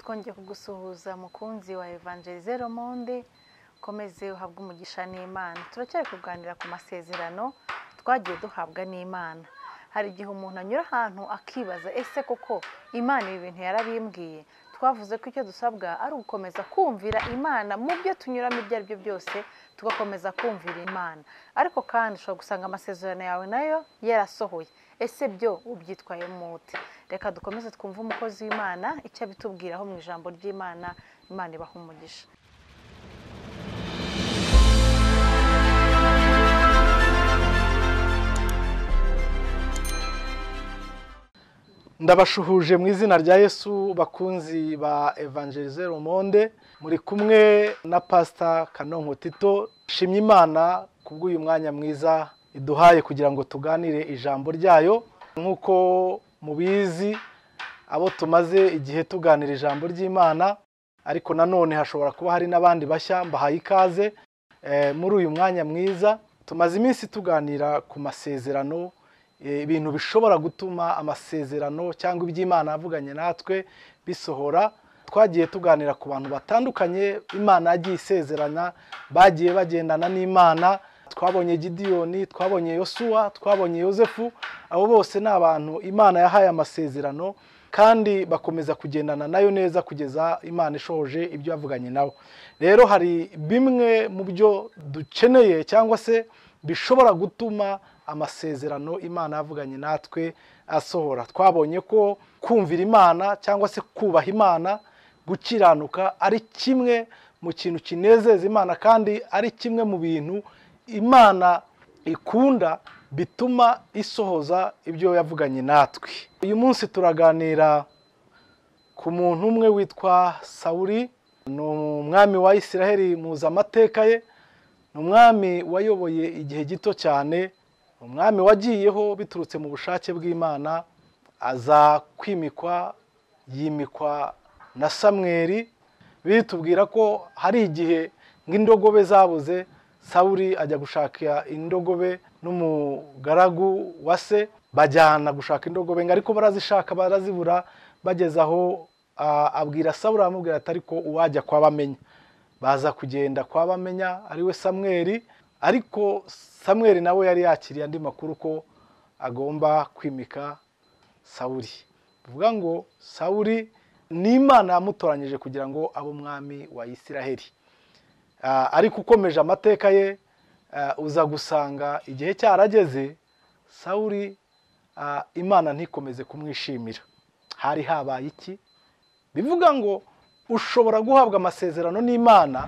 twongeye kugusuhuza mukunzi wa Evangélisez MONDE komeze uhabwe umugisha n'Imana. Turacyari kuganira ku masezerano twagiye duhabwa n'Imana. Hari igihe umuntu anyura ahantu akibaza ese koko Imana ibi bintu yarabimbwiye. Twavuze ko icyo dusabwa ari ugukomeza kumvira Imana mu byo tunyuramo ibyo ari byo byose, tugakomeza kumvira Imana. Ariko kandi ushobora gusanga amasezerano yawe nayo yarasohoye. Ese byo ubyitwaye mute? Reka dukomeze twumve umukozi w'Imana icyo abitubwiraho mu ijambo ry'Imana. Imana ibahe umugisha. Ndabashuhuje mu izina rya Yesu bakunzi ba Evangélisez MONDE, muri kumwe na Pasteur Kanonko Tito. Shimye Imana kubw'uyu mwanya mwiza iduhaye kugira ngo tuganire ijambo ryayo. Nkuko mubizi abo tumaze igihe tuganira ijambo ry'Imana, ariko nanone hashobora kuba hari n'abandi bashya, mbahaye ikaze muri uyu mwanya mwiza. Tumaze iminsi tuganira ku masezerano, ibintu bishobora gutuma amasezerano cyangwa iby'Imana yavuganye natwe bisohora. Twagiye tuganira ku bantu batandukanye Imana yagiye isezerana, bagiye bagendana n'Imana. Twabonye Gideyoni, twabonye Yosuwa, twabonye Yosefu. Abo bose ni abantu Imana yahaye amasezerano kandi bakomeza kugendana nayo neza kugeza Imana ishohoje ibyo yavuganye nabo. Rero hari bimwe mu byo dukeneye cyangwa se bishobora gutuma amasezerano Imana yavuganye natwe asohora. Twabonye ko kumvira Imana cyangwa se kubaha Imana, gukiranuka ari kimwe mu kintu kinezeza Imana kandi ari kimwe mu bintu Imana ikunda bituma isohoza ibyo yavuganye natwe. Uyu munsi turaganira ku muntu umwe witwa Sawuli. Ni umwami wa Isiraheli, muzi amateka ye. Ni umwami wayoboye igihe gito cyane, umwami wagiyeho biturutse mu bushake bw'Imana, aza kwimikwa, yimikwa na Samweli. Bitubwira ko hari igihe ng'indogobe zabuze, Sawuli ajya gushaka indogobe n'umugaragu wa se, bajyana gushaka indogobe ariko barazishaka barazibura. Bageze aho abwira Sawuli, amubwira ati ariko uwajya kwa bamenya. Baza kugenda kwa bamenya ariwe Samweli, ariko Samweli nawe yari yakiriye andi makuru ko agomba kwimika Sawuli. Bivuga ngo Sawuli ni Imana yamutoranyije kugira ngo abe umwami wa Isiraheli. Ariko ukomeje amateka ye uza gusanga igihe cyarageze Sawuli Imana ntikomeze kumwishimira. Hari habaye iki? Bivuga ngo ushobora guhabwa amasezerano n'Imana,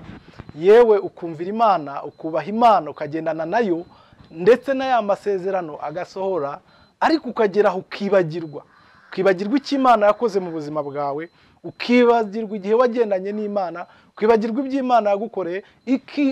yewe ukumvira Imana, ukubaha Imana, ukagendana nayo, ndetse na ya masezerano agasohora, ariko ukageraho ukibagirwa icyo Imana yakoze mu buzima bwawe, ukibagirwa igihe wagendanye n'Imana, ukibagirwa iby'Imana yagukoreye,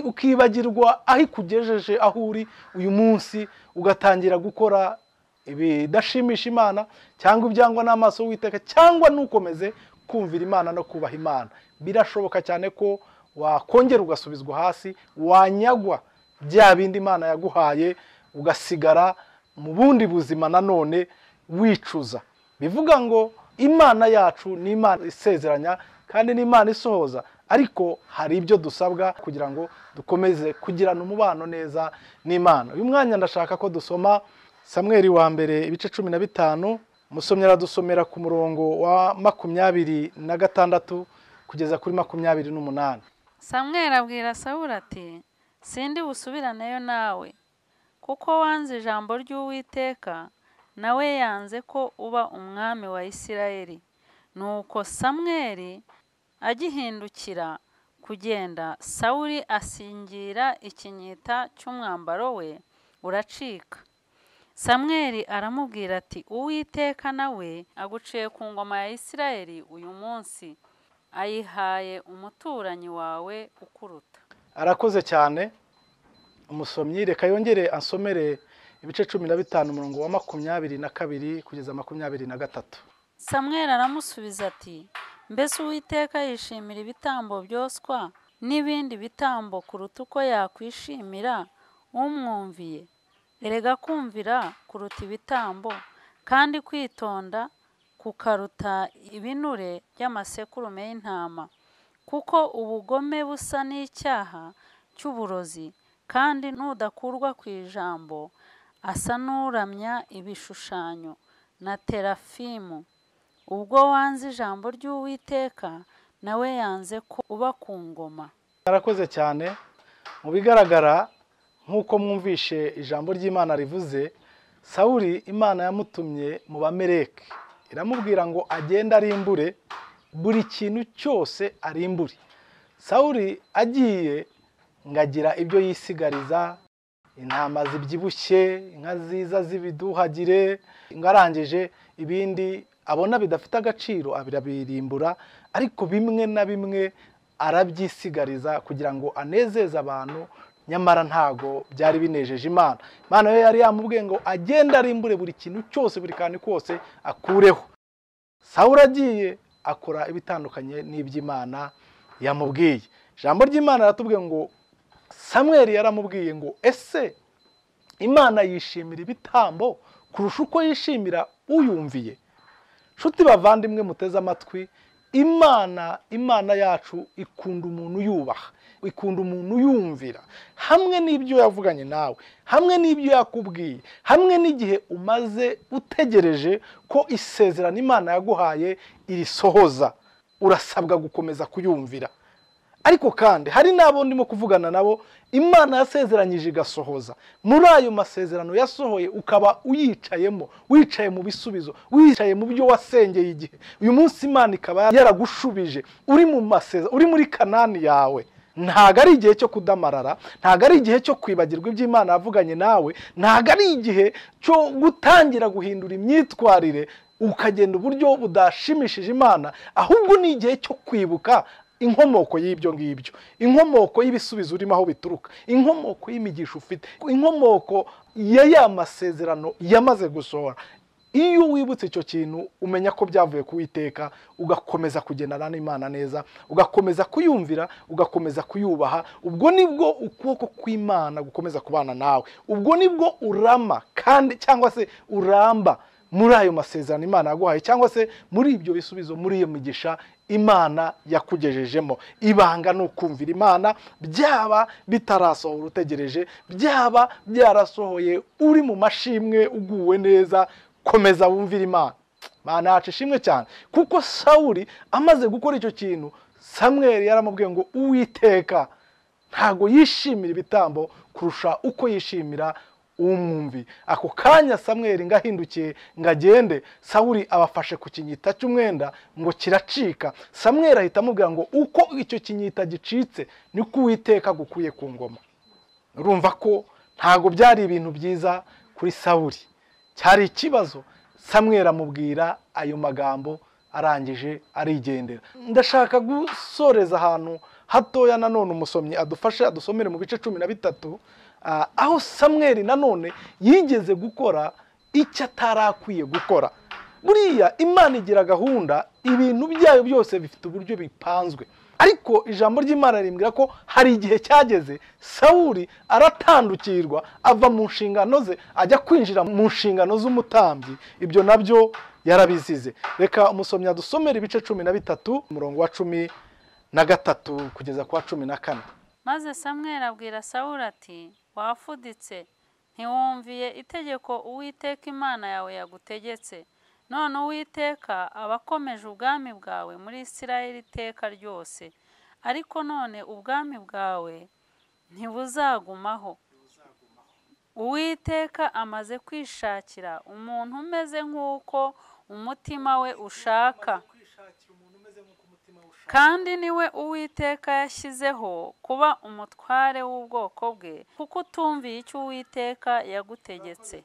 ukibagirwa aho ikugejeje aho uri uyu munsi, ugatangira gukora ibidashimisha Imana cyangwa ibyangwa n'amaso y'Uwiteka, cyangwa nukomeze kumvira Imana no kubaha Imana. Birashoboka cyane ko wakongera ugasubizwa hasi, wanyagwa bya bindi Imana yaguhaye, ugasigara mu bundi buzima nanone wicuza. Bivuga ngo Imana yacu ni Imana isezeranya kandi ni Imana isohoza, ariko hari ibyo dusabwa kugira ngo dukomeze kugirana umubano neza n'Imana. Uyu mwanya ndashaka ko dusoma Samweli wa mbere ibice 15. Musomyi aradusomera ku murongo wa 26 kugeza kuri 28. Samweli abwira Sawuli ati, sindi busubiraneyo nawe, kuko wanze ijambo ry'Uwiteka, nawe yanze ko uba umwami wa Isirayeli. Nuko Samweli agihindukira kugenda, Sawuli asingira ikinyita cy'umwambaro we uracika. Samweli aramubwira ati, Uwiteka nawe aguciye ku ngoma ya Isirayeli uyu munsi, ayihaye umuturanyi wawe ukuruta. Arakoze cyane umusomyi. Reka yongere ansomere ibice 15 umurongo wa 22 kugeza 23. Samweli aramusubiza ati, mbese Uwiteka yishimira ibitambo byoswa n'ibindi bitambo kuruta uko yakwishimira umwumviye? Erega kumvira kuruta ibitambo, kandi kwitonda kukaruta ibinure by'amasekurume y'intama, kuko ubugome busa n'icyaha cy'uburozi, kandi nudakurwa ku ijambo asa n'uramya ibishushanyo na terafimu. Ubwo wanze ijambo ry'Uwiteka, nawe yanze ko uba ku ngoma. Arakoze cyane. Mu bigaragara nk'uko mwumvishe ijambo ry'Imana rivuze, Sawuli Imana yamutumye mu bamereke, iramubwira ngo agende arimbure buri kintu cyose arimbure. Sawuli agiye ngagira ibyo yisigariza, intama zibyibushye, inka ziza z'ibiduhagire, ngarangije ibindi abona bidafite agaciro abirabirimbura, ariko bimwe na bimwe arabyisigariza kugira ngo anezeze abantu, nyamara ntago byari binejeje Imana. Imana yo yari yamubwiye ngo agenda arimbure buri kintu cyose, buri kantu kose akureho. Sawuli agiye akora ibitandukanye n'iby'Imana yamubwiye. Ijambo ry'Imana ratubwiye ngo Samweli yaramubwiye ngo ese Imana yishimira ibitambo kurusha uko yishimira uyumviye? Nshuti bavandimwe muteze amatwi, Imana yacu ikunda umuntu yubaha, ikunda umuntu yumvira, hamwe n'ibyo yavuganye nawe, hamwe n'ibyo yakubwiye, hamwe n'igihe umaze utegereje ko isezerano Imana yaguhaye irisohoza, urasabwa gukomeza kuyumvira. Ariko kandi hari nabo ndimo kuvugana nabo Imana yasezeranyije igasohoza. Muri ayo masezerano yasohoye ukaba uyicayemo, wicaye mu bisubizo, wicaye mu byo wasengeye igihe. Uyu munsi Imana ikaba yaragushubije, uri mu masezerano, uri muri Kanani yawe. Ntago ari igihe cyo kudamarara, ntago ari igihe cyo kwibagirwa iby'Imana yavuganye nawe, ntago ari igihe cyo gutangira guhindura imyitwarire ukagenda uburyo budashimishije Imana, ahubwo ni igihe cyo kwibuka inkomoko y'ibyo ngibyo, inkomoko y'ibisubizo urimo aho bituruka, inkomoko y'imigisha ufite, inkomoko ya masezerano yamaze gusohora. Iyo wibutse icyo kintu umenya ko byavuye ku Uwiteka, ugakomeza kugendana n'Imana neza, ugakomeza kuyumvira, ugakomeza kuyubaha. Ubwo nibwo ukuboko kw'Imana gukomeza kubana nawe, ubwo nibwo urama kandi cyangwa se uramba muri ayo masezerano Imana yaguhaye, cyangwa se muri ibyo bisubizo, muri iyo migisha Imana yakugejejemo. Ibanga no kumvira Imana, byaba bitarasohora utegereje, byaba byarasohoye uri mu mashimwe uguwe neza, komeza wumvira Imana. Imana yacu ishimwe cyane, kuko Sawuli amaze gukora icyo kintu, Samweli yaramubwiye ngo Uwiteka ntago yishimira ibitambo kurusha uko yishimira umwumvi. Ako kanya Samweli ngahindukiye ngagende, Sawuli abafashe ku kinyita cy'umwenda ngo kiracika. Samweli ahita amubwira ngo uko icyo kinyita gicitse niko Uwiteka gukuye ku ngoma. Urumva ko ntago byari ibintu byiza kuri Sawuli, cyari ikibazo. Samweli amubwira ayo magambo, arangije arigendera. Ndashaka gusoreza ahantu hatoya nanone umusomyi adufashe adusomere mu bice 13, aho Samweli nanone yigeze gukora icyo atarakwiye gukora. Buriya Imana igira gahunda, ibintu byayo byose bifite uburyo bipanzwe, ariko ijambo ry'Imana rimbwira ko hari igihe cyageze Sawuli aratandukirwa, ava mu nshingano ze ajya kwinjira mu nshingano z'umutambyi. Ibyo nabyo yarabizize. Reka umusomyi adusomere ibice 13 umurongo wa 13 kugeza kwa 14. Maze Samweli abwira Sawuli ati, wafuditse, ntiwumviye itegeko Uwiteka Imana yawe yagutegetse. None Uwiteka abakomeje ubwami bwawe muri Isirayeli iteka ryose, ariko none ubwami bwawe ntibuzagumaho. Uwiteka amaze kwishakira umuntu umeze nk'uko umutima we ushaka, kandi niwe Uwiteka yashyizeho kuba umutware w'ubwoko bwe, kuko utumviye icyo Uwiteka yagutegetse.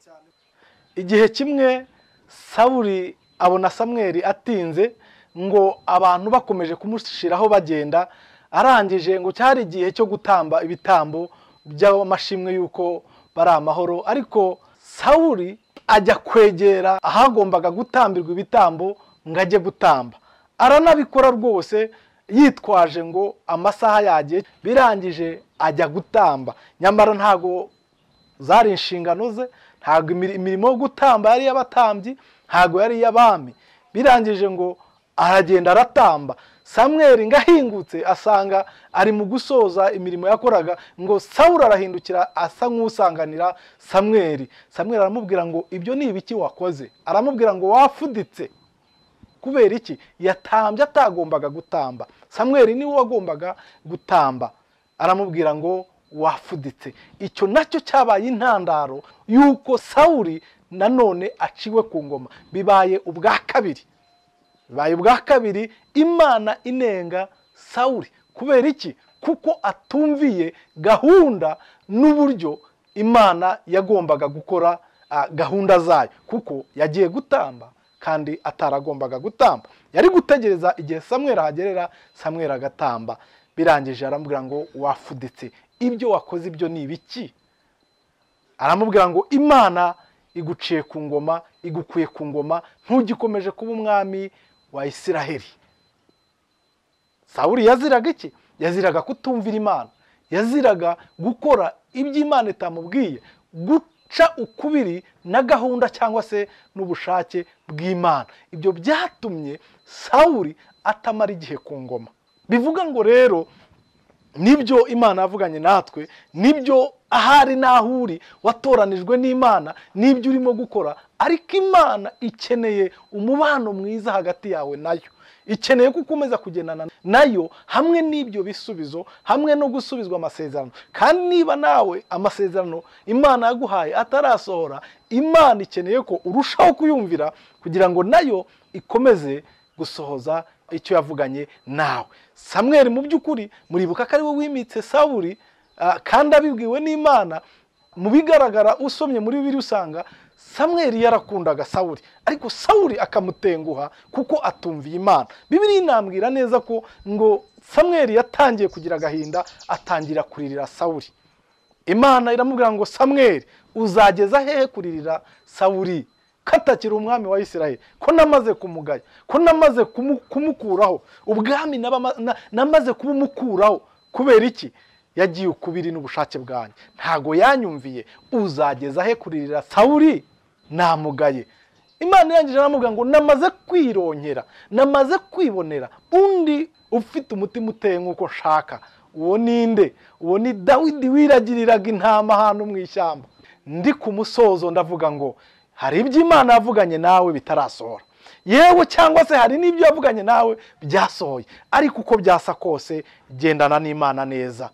Igihe kimwe Sawuli abona Samweli atinze, ngo abantu bakomeje kumushiraho bagenda, arangije ngo cyari igihe cyo gutamba ibitambo by'amashimwe yuko bari amahoro. Ariko Sawuli ajya kwegera ahagombaga gutambirwa ibitambo ngo ajye gutamba, aranabikora rwose yitwaje ngo amasaha yagiye. Birangije ajya gutamba, nyamara ntago zari inshingano ze, ntago imirimo yo gutamba yari y'abatambyi, ntago yari y'abami. birangije ngo aragenda aratamba. Samweli ngahingutse asanga ari mu gusoza imirimo yakoraga, ngo Sawuli arahindukira asa nk'usanganira Samweli. Samweli aramubwira ngo ibyo ni ibiki wakoze? Aramubwira ngo wafuditse. Kubera iki? Yatambye atagombaga gutamba. Samweli niwe wagombaga gutamba. Aramubwira ngo wafuditse. Icyo nacyo cyabaye intandaro yuko Sawuli nanone aciwe ku ngoma. Bibaye ubwa kabiri. Bibaye ubwa kabiri Imana inenga Sawuli. Kubera iki? Kuko atumviye gahunda n'uburyo Imana yagombaga gukora gahunda zayo, kuko yagiye gutamba kandi ataragombaga gutamba. Yari gutegereza igihe Samweli ahagerera, Samweli agatamba. Birangije aramubwira ngo wafuditse. Ibyo wakoze ibyo ni ibiki? Aramubwira ngo Imana iguciye ku ngoma, igukuye ku ngoma, ntugikomeje kuba umwami wa Isiraheli. Sawuli yaziraga iki? Yaziraga kutumvira Imana. Yaziraga gukora ibyo Imana itamubwiye, guca ukubiri na gahunda cyangwa se n'ubushake bw'Imana. Ibyo byatumye Sawuli atamara igihe ku ngoma. Bivuga ngo rero nibyo Imana yavuganye natwe, nibyo ahari naho uri watoranijwe n'Imana, nibyo urimo gukora, ariko Imana ikeneye umubano mwiza hagati yawe nayo. Ikeneye ko ukomeza kugendana nayo hamwe n'ibyo bisubizo, hamwe no gusubizwa amasezerano. Kandi niba nawe amasezerano Imana yaguhaye atarasohora, Imana ikeneye ko urushaho kuyumvira kugira ngo nayo ikomeze gusohoza icyo yavuganye nawe. Samweli mu by'ukuri muribuka ko ari we wimitse Sawuli, kandi abibwiwe n'Imana. Mu bigaragara usomye muri Bibiliya usanga Samweli yarakundaga Sawuli, ariko Sawuli akamutenguha kuko atumviye Imana. Bibiliya inambwira neza ko ngo Samweli yatangiye kugira agahinda, atangira kuririra Sawuli. Imana iramubwira ngo Samweli, uzageza hehe kuririra Sawuli katakira umwami wa Isiraheli? Ko namaze kumugaya, ko namaze kumukuraho ubwami, namaze kubumukuraho. Kubera iki? Yagiye ukubiri n'ubushake bwanjye, ntago yanyumviye. Uzageza he kuririra Sawuli? Namugaye. Imana yangije aramubwira ngo namaze kwironkera, namaze kwibonera undi ufite umutima uteye nk'uko nshaka. Uwo ninde? Uwo ni Dawidi wiragiriraga intama ahantu mu ishyamba. Ndi ku musozo ndavuga ngo hari ibyo Imana yavuganye nawe bitarasohora, yewe cyangwa se hari n'ibyo yavuganye nawe byasohoye. Ariko uko byasa kose gendana n'Imana neza.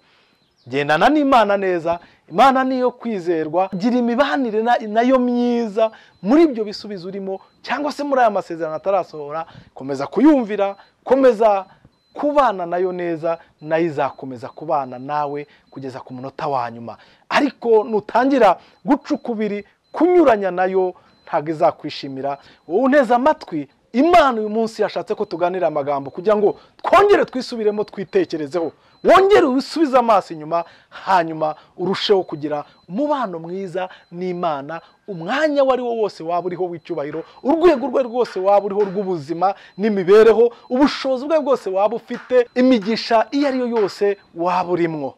Gendana n'Imana neza. Imana niyo kwizerwa. Gira imibanire nayo myiza muri ibyo bisubizo urimo, cyangwa se muri aya masezerano atarasohora. Komeza kuyumvira, komeza kubana nayo neza, nayo izakomeza kubana nawe kugeza ku munota wa nyuma. Ariko nutangira guca ukubiri, kunyuranya nayo, ntago izakwishimira. Wowe unteze amatwi, Imana uyu munsi yashatse ko tuganira amagambo kugira ngo twongere twisubiremo, twitekerezeho, wongere usubize amaso inyuma, hanyuma urusheho kugira umubano mwiza n'Imana. Umwanya wari wo wose waba uriho w'icyubahiro, urwego rwe rwose waba uriho rw'ubuzima n'imibereho, ubushobozi bwe bwose waba ufite, imigisha iyo ari yo yose waba urimwo,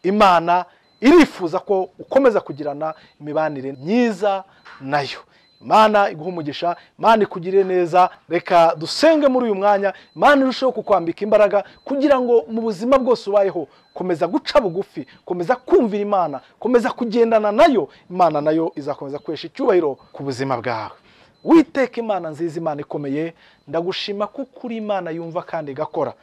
Imana irifuza ko ukomeza kugirana imibanire myiza nayo. Imana iguha umugisha, Imana ikugirire neza. Reka dusenge muri uyu mwanya. Imana irusheho kukwambika imbaraga kugira ngo mu buzima bwose ubayeho komeza guca bugufi, komeza kumvira Imana, komeza kugendana nayo. Imana nayo izakomeza kwesha icyubahiro ku buzima bwawe. Witeka Imana nziza, Imana ikomeye, ndagushima kuko uri Imana yumva kandi igakora.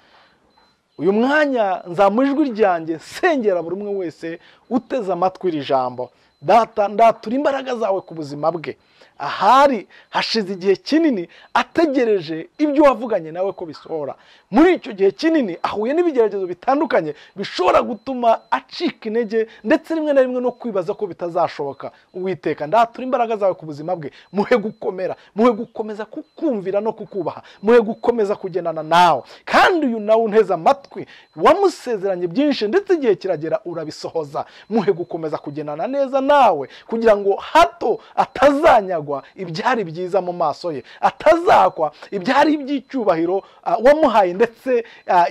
Uyu mwanya nzamujwi ryanjye nsengera buri umwe wese uteze amatwi iri jambo. Data, ndatura imbaraga zawe ku buzima bwe. Ahari hashize igihe kinini ategereje ibyo wavuganye nawe ko bisohora. Muri icyo gihe kinini ahuye n'ibigeragezo bitandukanye bishobora gutuma acika intege, ndetse rimwe na rimwe no kwibaza ko bitazashoboka. Uwiteka, ndatura imbaraga zawe ku buzima bwe. Muhe gukomera, muhe gukomeza kukumvira no kukubaha, muhe gukomeza kugendana nawe. Kandi uyu nawe unteze amatwi, wamusezeranye byinshi ndetse igihe kiragera urabisohoza. Muhe gukomeza kugendana neza nawe kugira ngo hato atazanyagwa ibyari byiza mu maso ye, atazakwa ibyari iby'icyubahiro wamuhaye ndetse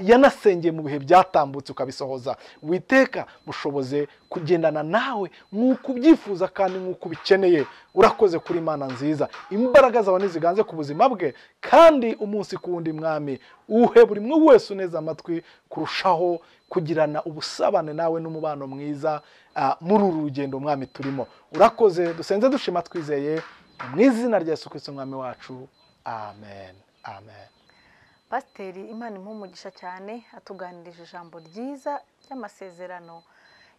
yanasengeye mu bihe byatambutse ukabisohoza. Witeka mushoboze kugendana nawe nk'uko ubyifuza kandi nk'uko ubikeneye. Urakoze kuri Imana nziza, imbaraga zawe niziganze ku buzima bwe, kandi umunsi ku wundi Mwami uhe buri umwe wese uneza amatwi kurushaho kugirana ubusabane nawe n'umubano mwiza muri uru rugendo Mwami turimo. Urakoze, dusenze dushima twizeye mu izina rya Yesu Kristo Mwami wacu, amen, amen. Pasiteri, Imana umugisha cyane, atuganirije ijambo ryiza ry'amasezerano.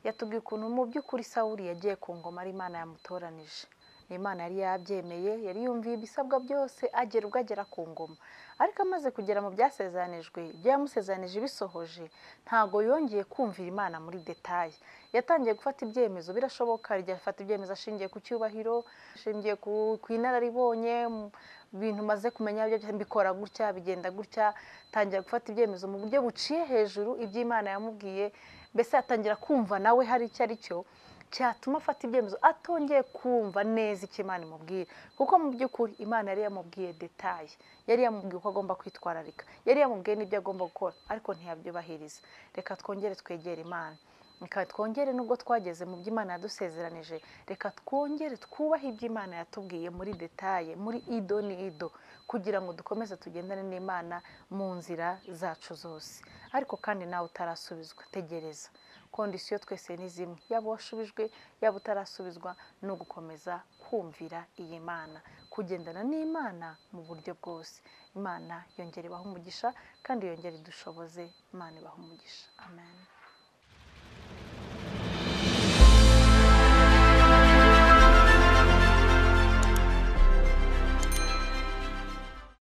Yatubwiye ukuntu mu by'ukuri Sawuli yagiye ku ngoma ari Imana yamutoranije. Imana yari yabyemeye, yari yumviye ibisabwa byose, agera ubwo agera ku ngoma. Ariko amaze kugera mu byasezeranijwe, ibyo yamusezanije bisohoje, ntago yongeye kumvira Imana muri detaye. Yatangiye gufata ibyemezo, birashoboka afata ibyemezo ashingiye ku cyubahiro, ashingiye ku inararibonye, ibintu maze kumenya byo mbikora gutya, bigenda gutya. Tangira gufata ibyemezo mu buryo buciye hejuru iby'Imana yamubwiye, mbese atangira kumva nawe hari icyo ari cyo cyatuma afata ibyemezo atongeye kumva neza icyo Imana imubwira. Kuko mu by'ukuri Imana yari yamubwiye detaye, yari yamubwiye uko agomba kwitwararika, yari yamubwiye n'ibyo agomba gukora, ariko ntiyabyubahiriza. Reka twongere twegere Imana, reka twongere nubwo twageze mu by'Imana yadusezeranije, reka twongere twubahe iby'Imana yatubwiye muri detaye, muri ido ni ido, kugira ngo dukomeze tugendane n'Imana mu nzira zacu zose. Ariko kandi nawe utarasubizwa, tegereza. Kondisiyo twese ni zimwe, yaba washubijwe yaba utarasubizwa, no gukomeza kumvira iyi Mana, kugendana n'Imana mu buryo bwose. Imana yongere ibahe umugisha kandi yongere idushoboze. Imana ibahe umugisha, amen.